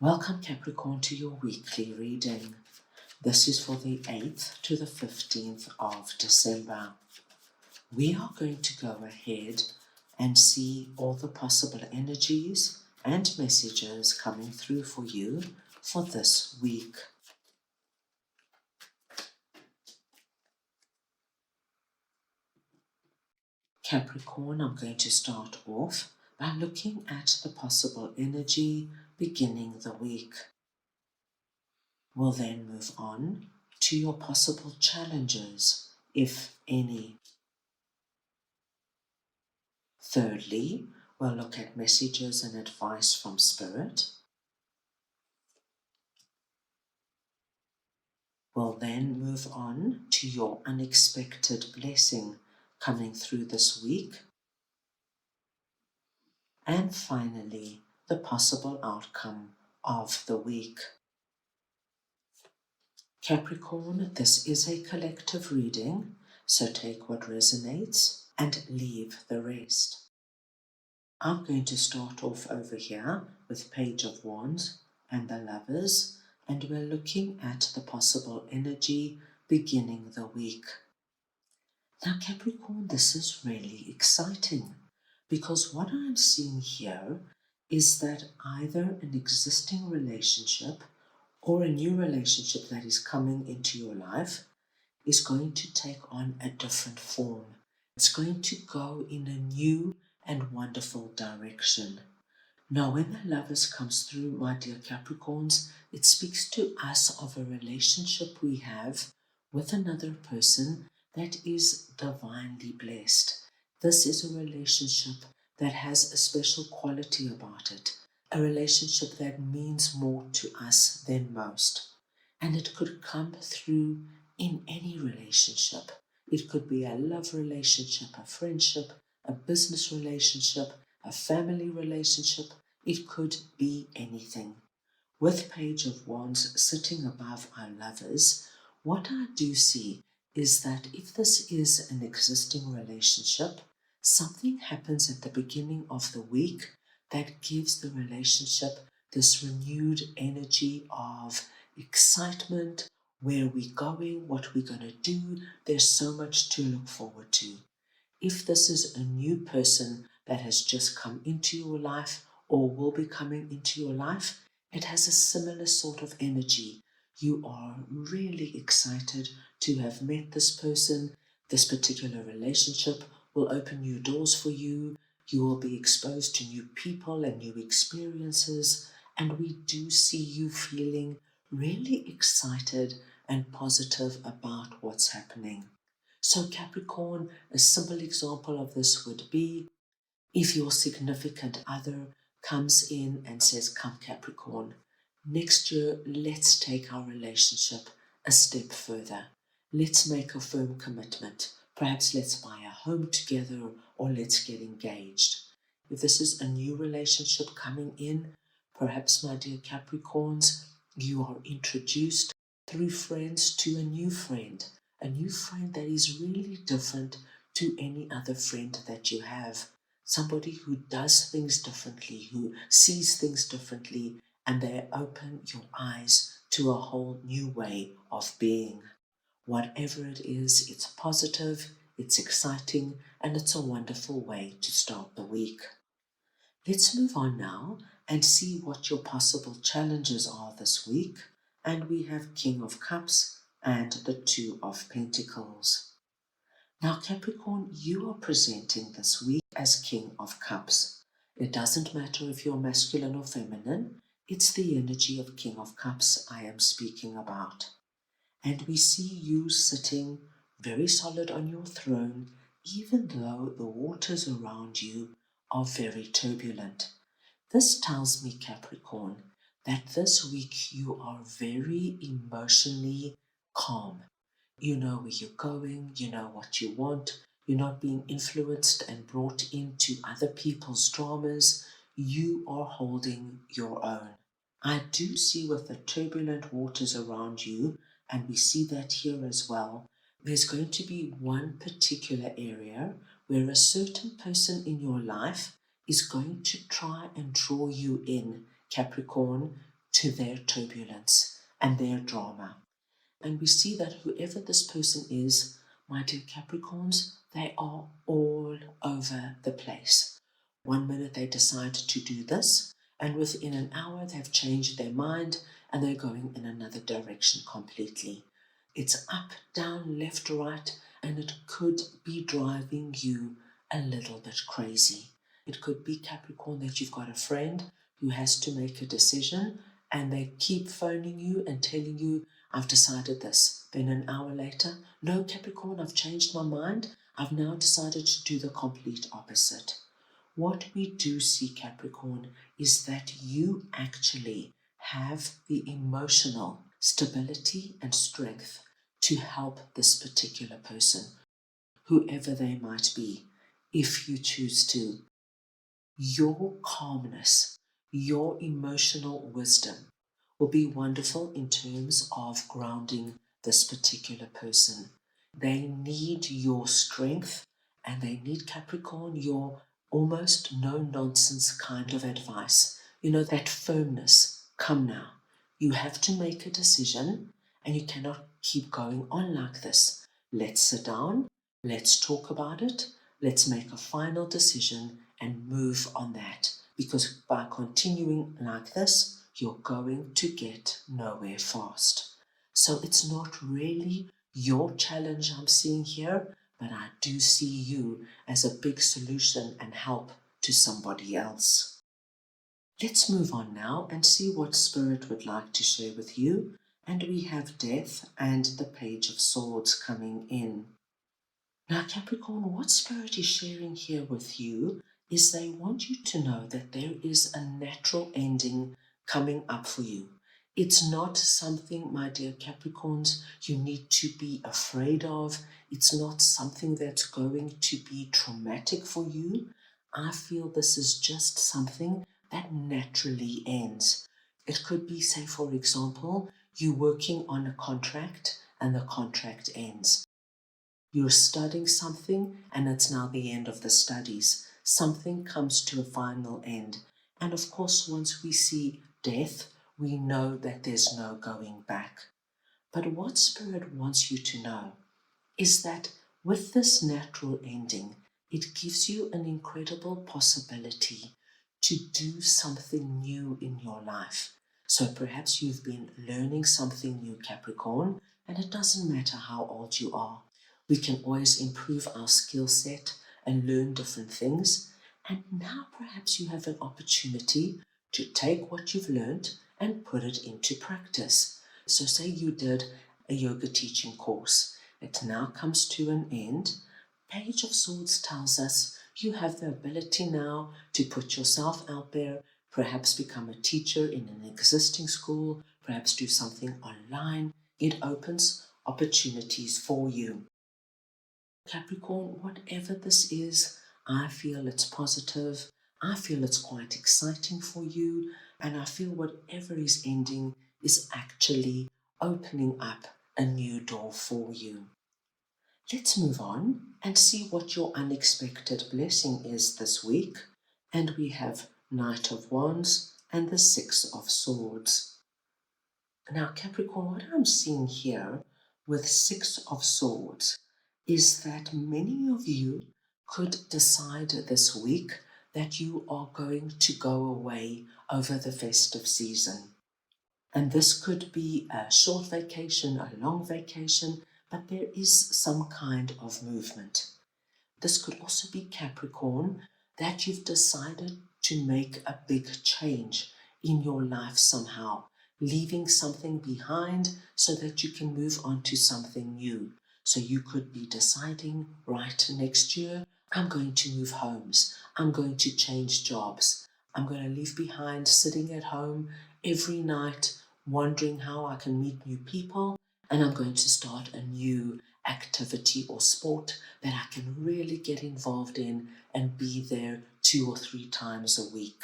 Welcome Capricorn to your weekly reading. This is for the 8th to the 15th of December. We are going to go ahead and see all the possible energies and messages coming through for you for this week. Capricorn, I'm going to start off by looking at the possible energy beginning the week. We'll then move on to your possible challenges, if any. Thirdly, we'll look at messages and advice from Spirit. We'll then move on to your unexpected blessing coming through this week. And finally, the possible outcome of the week. Capricorn, this is a collective reading, so take what resonates and leave the rest. I'm going to start off over here with Page of Wands and the Lovers, and we're looking at the possible energy beginning the week. Now Capricorn, this is really exciting because what I'm seeing here is that either an existing relationship or a new relationship that is coming into your life is going to take on a different form. It's going to go in a new and wonderful direction. Now, when the Lovers comes through, my dear Capricorns, it speaks to us of a relationship we have with another person that is divinely blessed. This is a relationship that has a special quality about it, a relationship that means more to us than most. And it could come through in any relationship. It could be a love relationship, a friendship, a business relationship, a family relationship. It could be anything. With Page of Wands sitting above our Lovers, what I do see is that if this is an existing relationship, something happens at the beginning of the week that gives the relationship this renewed energy of excitement, where we're going, what we're going to do. There's so much to look forward to. If this is a new person that has just come into your life or will be coming into your life, it has a similar sort of energy. You are really excited to have met this person. This particular relationship will open new doors for you. You will be exposed to new people and new experiences. And we do see you feeling really excited and positive about what's happening. So Capricorn, a simple example of this would be if your significant other comes in and says, "Come Capricorn, next year let's take our relationship a step further. Let's make a firm commitment. Perhaps let's buy a home together or let's get engaged." If this is a new relationship coming in, perhaps, my dear Capricorns, you are introduced through friends to a new friend that is really different to any other friend that you have. Somebody who does things differently, who sees things differently, and they open your eyes to a whole new way of being. Whatever it is, it's positive, it's exciting, and it's a wonderful way to start the week. Let's move on now and see what your possible challenges are this week. And we have King of Cups and the Two of Pentacles. Now, Capricorn, you are presenting this week as King of Cups. It doesn't matter if you're masculine or feminine, it's the energy of King of Cups I am speaking about. And we see you sitting very solid on your throne, even though the waters around you are very turbulent. This tells me, Capricorn, that this week you are very emotionally calm. You know where you're going, you know what you want, you're not being influenced and brought into other people's dramas. You are holding your own. I do see with the turbulent waters around you, and we see that here as well, there's going to be one particular area where a certain person in your life is going to try and draw you in, Capricorn, to their turbulence and their drama. And we see that whoever this person is, my dear Capricorns, they are all over the place. One minute they decide to do this, and within an hour they've changed their mind and they're going in another direction completely. It's up, down, left, right, and it could be driving you a little bit crazy. It could be, Capricorn, that you've got a friend who has to make a decision and they keep phoning you and telling you, I've decided this. Then an hour later, no, Capricorn, I've changed my mind. I've now decided to do the complete opposite. What we do see, Capricorn, is that you actually have the emotional stability and strength to help this particular person, whoever they might be, if you choose to. Your calmness, your emotional wisdom will be wonderful in terms of grounding this particular person. They need your strength and they need, Capricorn, your almost no-nonsense kind of advice. You know, that firmness. Come now. You have to make a decision and you cannot keep going on like this. Let's sit down. Let's talk about it. Let's make a final decision and move on that. Because by continuing like this, you're going to get nowhere fast. So it's not really your challenge I'm seeing here, but I do see you as a big solution and help to somebody else. Let's move on now and see what Spirit would like to share with you. And we have Death and the Page of Swords coming in. Now, Capricorn, what Spirit is sharing here with you is they want you to know that there is a natural ending coming up for you. It's not something, my dear Capricorns, you need to be afraid of. It's not something that's going to be traumatic for you. I feel this is just something that naturally ends. It could be, say, for example, you working on a contract and the contract ends. You're studying something and it's now the end of the studies. Something comes to a final end. And of course, once we see death, we know that there's no going back. But what Spirit wants you to know is that with this natural ending, it gives you an incredible possibility to do something new in your life. So perhaps you've been learning something new, Capricorn, and it doesn't matter how old you are. We can always improve our skill set and learn different things. And now perhaps you have an opportunity to take what you've learned and put it into practice. So say you did a yoga teaching course. It now comes to an end. Page of Swords tells us you have the ability now to put yourself out there, perhaps become a teacher in an existing school, perhaps do something online. It opens opportunities for you. Capricorn, whatever this is, I feel it's positive. I feel it's quite exciting for you. And I feel whatever is ending is actually opening up a new door for you. Let's move on and see what your unexpected blessing is this week. And we have Knight of Wands and the Six of Swords. Now, Capricorn, what I'm seeing here with Six of Swords is that many of you could decide this week that you are going to go away over the festive season. And this could be a short vacation, a long vacation, but there is some kind of movement. This could also be, Capricorn, that you've decided to make a big change in your life somehow, leaving something behind so that you can move on to something new. So you could be deciding, right, next year, I'm going to move homes. I'm going to change jobs. I'm going to leave behind sitting at home every night, wondering how I can meet new people, and I'm going to start a new activity or sport that I can really get involved in and be there 2 or 3 times a week.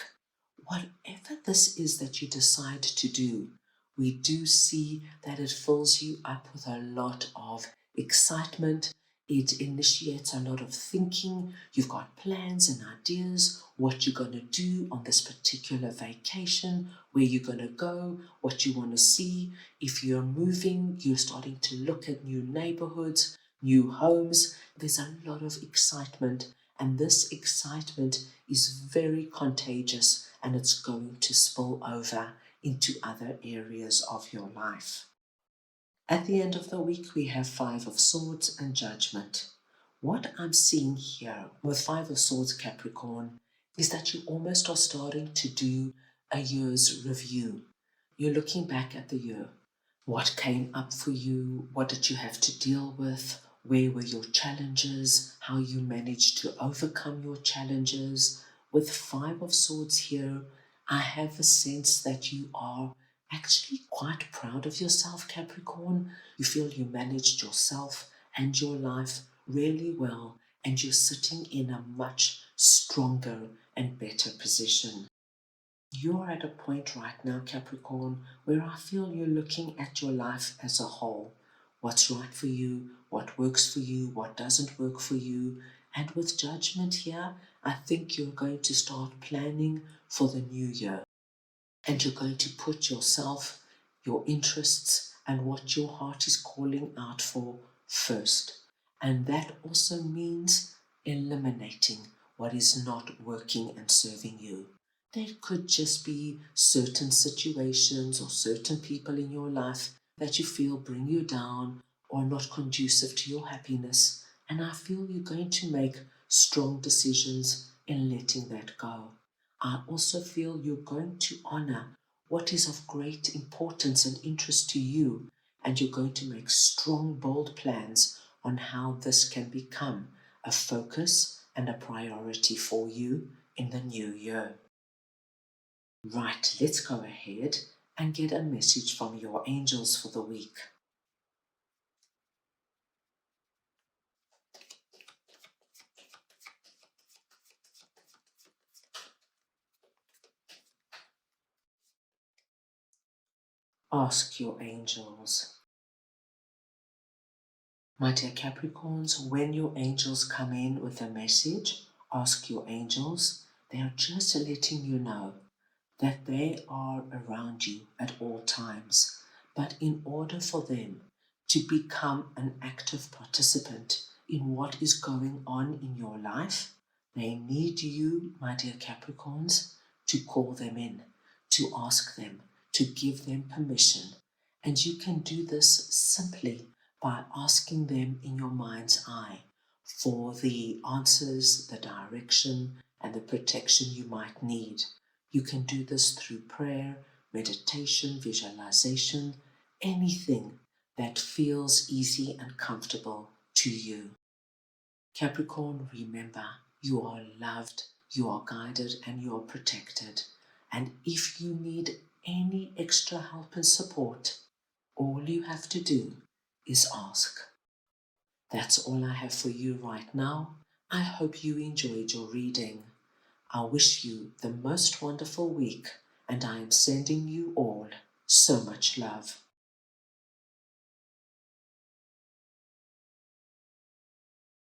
Whatever this is that you decide to do, we do see that it fills you up with a lot of excitement. It initiates a lot of thinking. You've got plans and ideas, what you're going to do on this particular vacation, where you're going to go, what you want to see. If you're moving, you're starting to look at new neighborhoods, new homes. There's a lot of excitement, and this excitement is very contagious, and it's going to spill over into other areas of your life. At the end of the week, we have Five of Swords and Judgment. What I'm seeing here with Five of Swords, Capricorn, is that you almost are starting to do a year's review. You're looking back at the year. What came up for you? What did you have to deal with? Where were your challenges? How you managed to overcome your challenges? With Five of Swords here, I have a sense that you are actually quite proud of yourself, Capricorn. You feel you managed yourself and your life really well, and you're sitting in a much stronger and better position. You're at a point right now, Capricorn, where I feel you're looking at your life as a whole. What's right for you, what works for you, what doesn't work for you. And with Judgment here, I think you're going to start planning for the new year. And you're going to put yourself, your interests, and what your heart is calling out for first. And that also means eliminating what is not working and serving you. There could just be certain situations or certain people in your life that you feel bring you down or not conducive to your happiness. And I feel you're going to make strong decisions in letting that go. I also feel you're going to honor what is of great importance and interest to you, and you're going to make strong, bold plans on how this can become a focus and a priority for you in the new year. Right, let's go ahead and get a message from your angels for the week. Ask your angels. My dear Capricorns, when your angels come in with a message, ask your angels. They are just letting you know that they are around you at all times. But in order for them to become an active participant in what is going on in your life, they need you, my dear Capricorns, to call them in, to ask them, to give them permission. And you can do this simply by asking them in your mind's eye for the answers, the direction, and the protection you might need. You can do this through prayer, meditation, visualization, anything that feels easy and comfortable to you. Capricorn, remember, you are loved, you are guided, and you are protected. And if you need any extra help and support, all you have to do is ask. That's all I have for you right now. I hope you enjoyed your reading. I wish you the most wonderful week, and I am sending you all so much love.